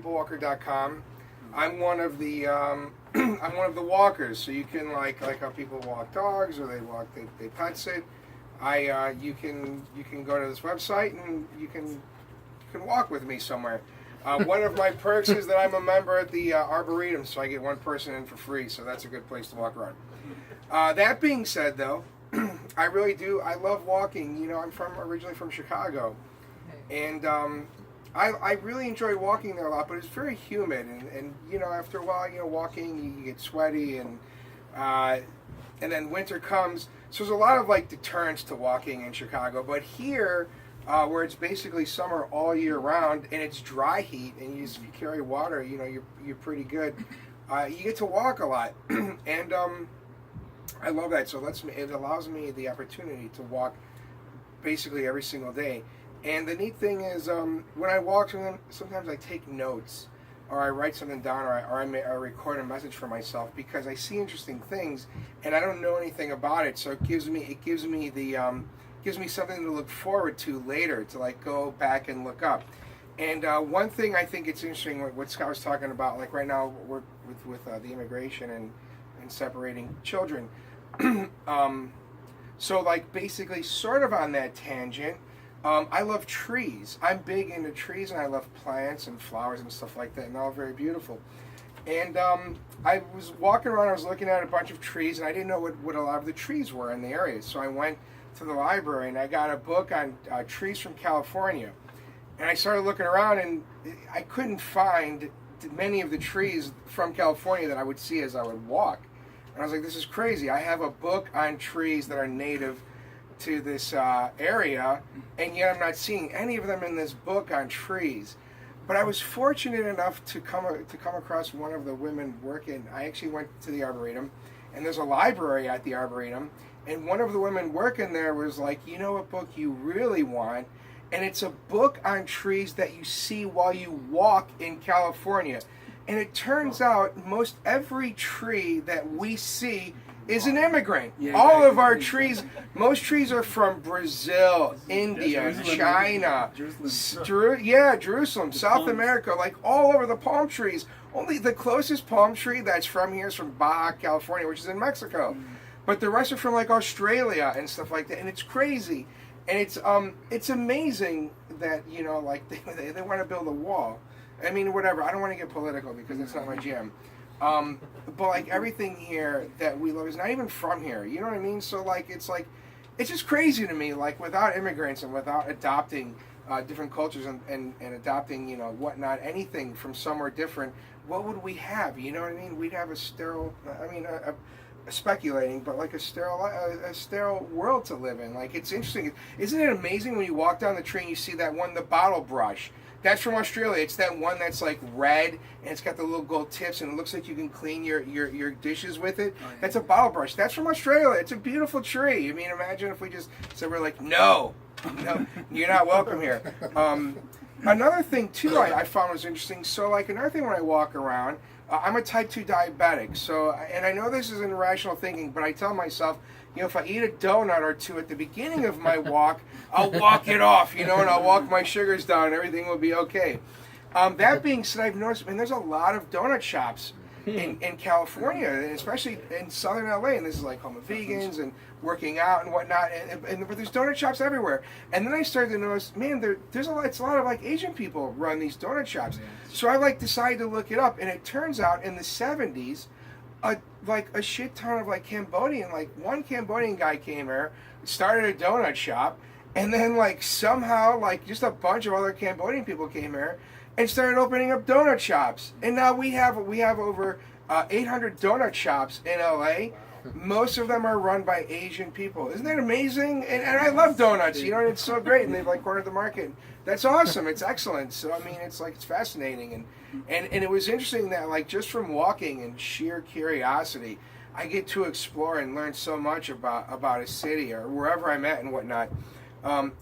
peoplewalker.com. I'm one of the I'm one of the walkers. So you can like how people walk dogs or they pet sit. You can go to this website and you can walk with me somewhere. One of my perks is that I'm a member at the Arboretum, so I get one person in for free. So that's a good place to walk around. That being said, though, I love walking. You know, I'm originally from Chicago, and I really enjoy walking there a lot. But it's very humid, and you know, after a while, you know, walking you get sweaty, and then winter comes. So there's a lot of like deterrence to walking in Chicago. But here, where it's basically summer all year round, and it's dry heat, and if you carry water, you know, you're pretty good. You get to walk a lot, and I love that. So it allows me the opportunity to walk basically every single day. And the neat thing is, when I walk, sometimes I take notes, or I write something down, or I record a message for myself because I see interesting things, and I don't know anything about it. So it gives me something to look forward to later, to like go back and look up. And one thing I think it's interesting, what Scott was talking about, like right now we're with the immigration and separating children. So like basically sort of on that tangent, I love trees. I'm big into trees, and I love plants and flowers and stuff like that, and they're all very beautiful. And I was walking around, I was looking at a bunch of trees, and I didn't know what a lot of the trees were in the area. So I went to the library, and I got a book on trees from California. And I started looking around, and I couldn't find many of the trees from California that I would see as I would walk. And I was like, this is crazy. I have a book on trees that are native to this area, and yet I'm not seeing any of them in this book on trees. But I was fortunate enough to come across one of the women working. I actually went to the Arboretum, and there's a library at the Arboretum, and one of the women working there was like, you know what book you really want? And it's a book on trees that you see while you walk in California. And it turns out most every tree that we see is an immigrant. Yeah, all of our trees, most trees are from Brazil, India, China, Jerusalem, South America, like all over the palm trees. Only the closest palm tree that's from here is from Baja, California, which is in Mexico. But the rest are from like Australia and stuff like that. And it's crazy. And it's amazing that, you know, like they want to build a wall. I mean, whatever. I don't want to get political because it's not my jam. But like everything here that we love is not even from here. You know what I mean? So like it's just crazy to me. Like without immigrants and without adopting different cultures and adopting, you know, whatnot, anything from somewhere different, what would we have? You know what I mean? We'd have a sterile. I mean, speculating, but like a sterile world to live in. Like it's interesting. Isn't it amazing when you walk down the train, you see that one, the bottle brush? That's from Australia. It's that one that's like red and it's got the little gold tips and it looks like you can clean your dishes with it. Oh, yeah. That's a bottle brush. That's from Australia. It's a beautiful tree. I mean, imagine if we just said we're like, no, you're not welcome here. Another thing too I found was interesting. So like another thing when I walk around, I'm a type 2 diabetic. So, and I know this isn't irrational thinking, but I tell myself, you know, if I eat a donut or two at the beginning of my walk, I'll walk it off, you know, and I'll walk my sugars down and everything will be okay. That being said, I've noticed, I mean, there's a lot of donut shops in California, and especially in southern LA, and this is like home of vegans and working out and whatnot, but there's donut shops everywhere. And then I started to notice, man, it's a lot of like Asian people run these donut shops. So I like decided to look it up, and it turns out in the 70s, like a shit ton of like Cambodian, like one Cambodian guy came here, started a donut shop, and then like somehow like just a bunch of other Cambodian people came here and started opening up donut shops. And now we have over 800 donut shops in LA. Most of them are run by Asian people. Isn't that amazing? And I love donuts, you know, and it's so great. And they've like cornered the market. That's awesome. It's excellent. So I mean, it's fascinating. And it was interesting that like just from walking and sheer curiosity, I get to explore and learn so much about a city or wherever I'm at and whatnot.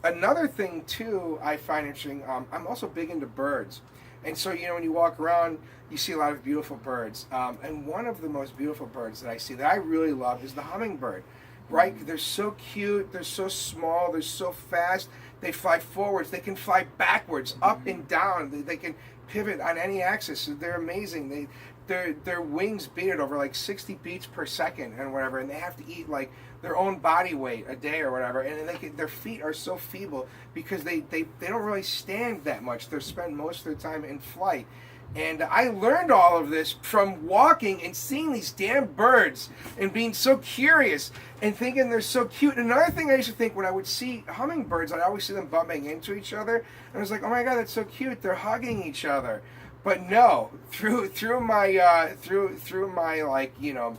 Another thing too I find interesting, I'm also big into birds. And so, you know, when you walk around, you see a lot of beautiful birds. And one of the most beautiful birds that I see that I really love is the hummingbird. Right? They're so cute, they're so small, they're so fast. They fly forwards, they can fly backwards, up and down. They can pivot on any axis. They're amazing. Their wings beat it over like 60 beats per second and whatever, and they have to eat like their own body weight a day or whatever, and their feet are so feeble because they don't really stand that much. They spend most of their time in flight. And I learned all of this from walking and seeing these damn birds and being so curious and thinking they're so cute. And another thing I used to think when I would see hummingbirds, I'd always see them bumping into each other. And I was like, oh my God, that's so cute. They're hugging each other. But no, through my like, you know,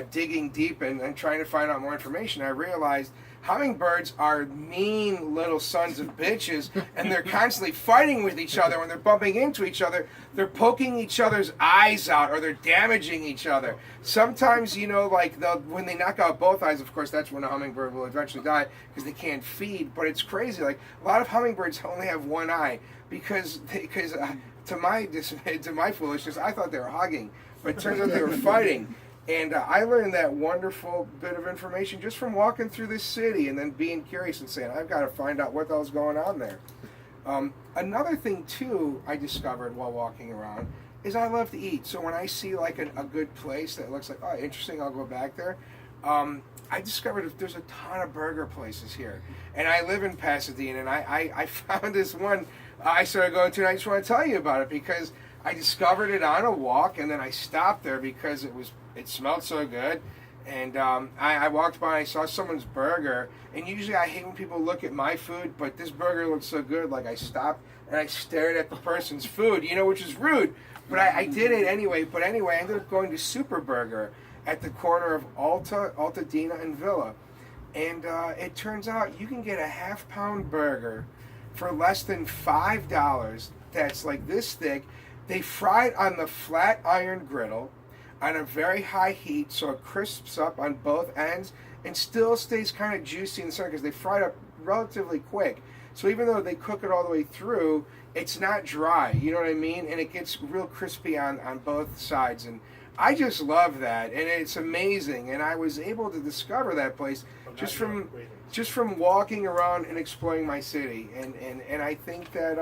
digging deep and trying to find out more information, I realized hummingbirds are mean little sons of bitches, and they're constantly fighting with each other. When they're bumping into each other, they're poking each other's eyes out, or they're damaging each other. Sometimes, you know, like when they knock out both eyes, of course, that's when a hummingbird will eventually die because they can't feed. But it's crazy. Like a lot of hummingbirds only have one eye because to my foolishness, I thought they were hugging, but it turns out they were fighting. And I learned that wonderful bit of information just from walking through this city and then being curious and saying, I've got to find out what the hell's going on there. Another thing, too, I discovered while walking around is I love to eat. So when I see like a good place that looks like, oh, interesting, I'll go back there. I discovered there's a ton of burger places here. And I live in Pasadena, and I found this one I started going to, and I just want to tell you about it because I discovered it on a walk, and then I stopped there because it smelled so good. And I walked by and I saw someone's burger, and usually I hate when people look at my food, but this burger looked so good, like I stopped and I stared at the person's food, you know, which is rude, but I did it anyway. But anyway, I ended up going to Super Burger at the corner of Altadena and Villa, and it turns out you can get a half-pound burger for less than $5 that's like this thick. They fry it on the flat iron griddle on a very high heat, so it crisps up on both ends and still stays kind of juicy in the center because they fry it up relatively quick. So even though they cook it all the way through, it's not dry, you know what I mean? And it gets real crispy on both sides. And I just love that, and it's amazing. And I was able to discover that place just from walking around and exploring my city. And I think that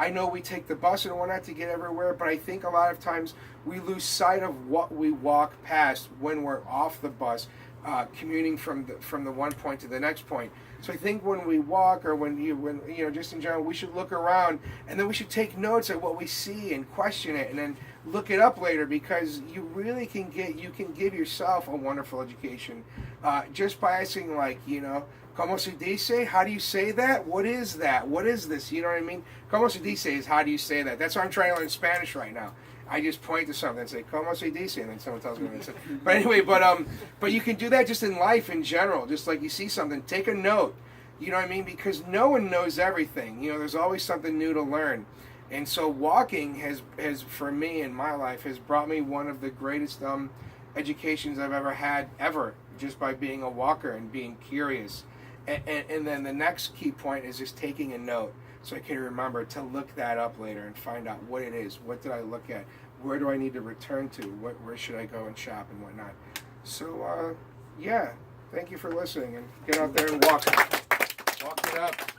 I know we take the bus and whatnot to get everywhere, but I think a lot of times we lose sight of what we walk past when we're off the bus, commuting from the one point to the next point. So I think when we walk, or when you know, just in general, we should look around, and then we should take notes of what we see and question it, and then look it up later, because you really can give yourself a wonderful education just by asking, like, you know, ¿Cómo se dice? How do you say that? What is that? What is this? You know what I mean? ¿Cómo se dice is how do you say that? That's why I'm trying to learn Spanish right now. I just point to something and say, ¿Cómo se dice? And then someone tells me what it is. But anyway, but you can do that just in life in general. Just like you see something, take a note. You know what I mean? Because no one knows everything. You know, there's always something new to learn. And so walking has for me in my life, has brought me one of the greatest educations I've ever had, ever, just by being a walker and being curious. And then the next key point is just taking a note, so I can remember to look that up later and find out what it is. What did I look at? Where do I need to return to? Where should I go and shop and whatnot? So, yeah, thank you for listening, and get out there and walk it up.